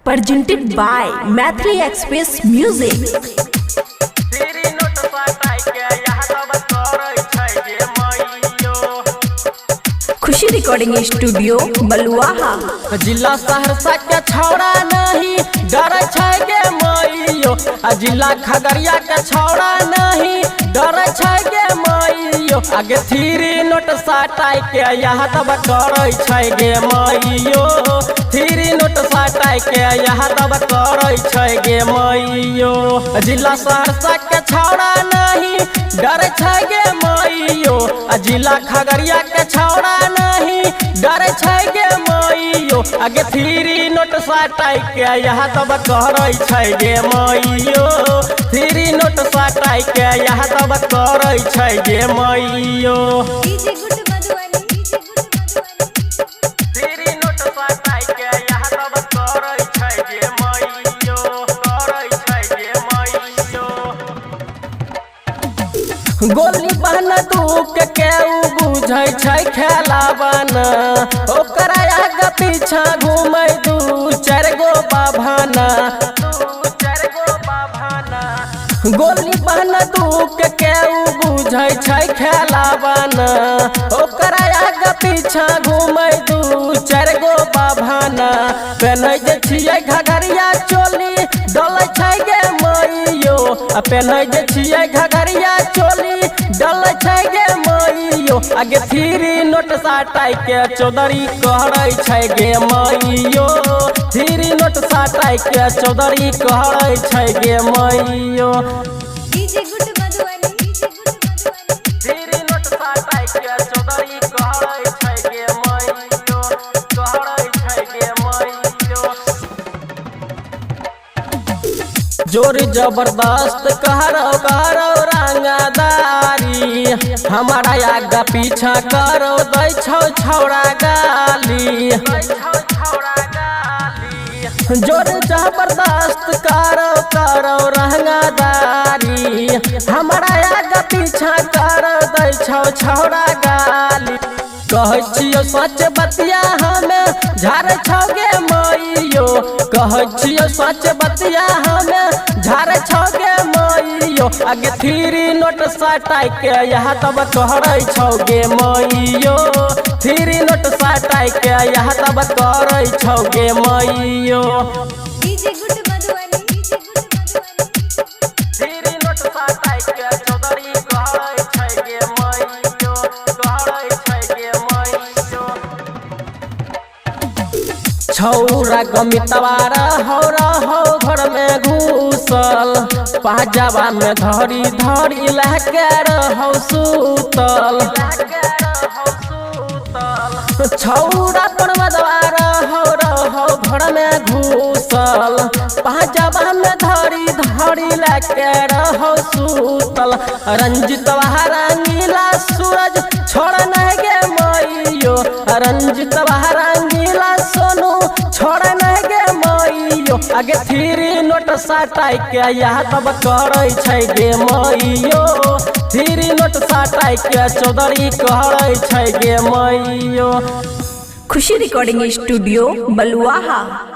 presented by Mathli Express Music. Khushi recording studio Baluaha. जिला सहरसा के छौड़ा नहीं डर छै गे मैयो, जिला खगड़िया के छौड़ा नहीं डर छै गे मैयो। आगे थ्री नोट साटाई के यहाँ तब करे छै गे मैयो, थ्री नोट साटाई के यहाँ तब करे छै गे मैयो। जिला सहरसा के छौड़ा नहीं डर छै गे मैयो, जिला खगड़िया के छौड़ा नहीं डर छै गे मैयो। आगे थ्री नोट साटाई के यहाँ तब करे छै गे मैयो, थ्री नोट साटाई के यहाँ तब करे छै गे मैयो। थ्री नोट साटाई के यहाँ तब करे छै गे मैयो, करे छै गे मैयो। गोली बहन दुख के बुझै छै खेलावन, ओकरा आगे पीछा घूमै दू चार गो बाभाना। गोली बहन दुख के बुझै छै खेलावन, ओकरा आगे पीछा घूमै दू चार गो बाभाना। पेन्है जे छियै घघरिया चोली डलै छै गे मैयो, पेन्है जे छियै घघरिया चोली डलै छै गे मैयो। आगे थ्री नोट साटाई के चौधरी कहरै छै गे मैयो, थ्री नोट साटाई के चौधरी कहरै छै गे मैयो। थ्री नोट साटाई के चौधरी कहरै छै गे मैयो, कहरै छै गे मैयो। जोर जबरदस्त करो करो रंगदारी, हमारा आगा पीछा करो दै छौ छौड़ा गाली। जोर जबरदस्त करो करो रंगदारी, हमारा आगा पीछा करो दै छौ छौड़ा गाली। कहै छियो सच बतिया हमें झाड़ छौ गे मैयो, कहै छियो सच बतिया हमें झाड़ छौ गे मैयो। आगे थ्री नोट साटाई के यहाँ तब कहरै छौ गे मैयो, थ्री नोट साटाई के यहाँ तब कहरै छौ गे मैयो। थ्री नोट साटाई के चौधरी कहरै छै गे मैयो, कहरै छै गे मैयो। छौरा गमितवार हो रहो घर में घुसल, पाजाबा में धरी धरी लहके रहो सुतल। छौरा परवदवार हो रहो घर में घुसल, पाजाबा में धरी धरी लहके रहो सुतल। रंजित रंगीला सूरज छोड़ नहीं गे मैयो, रंजित रंगीला सोनू छोड़ नहीं गे मैयो। आगे थ्री नोट साटाई के यहाँ तब करे छै गे मैयो, थ्री नोट साटाई के चौधरी करे छै गे मैयो। खुशी रिकॉर्डिंग स्टूडियो बलुआहा।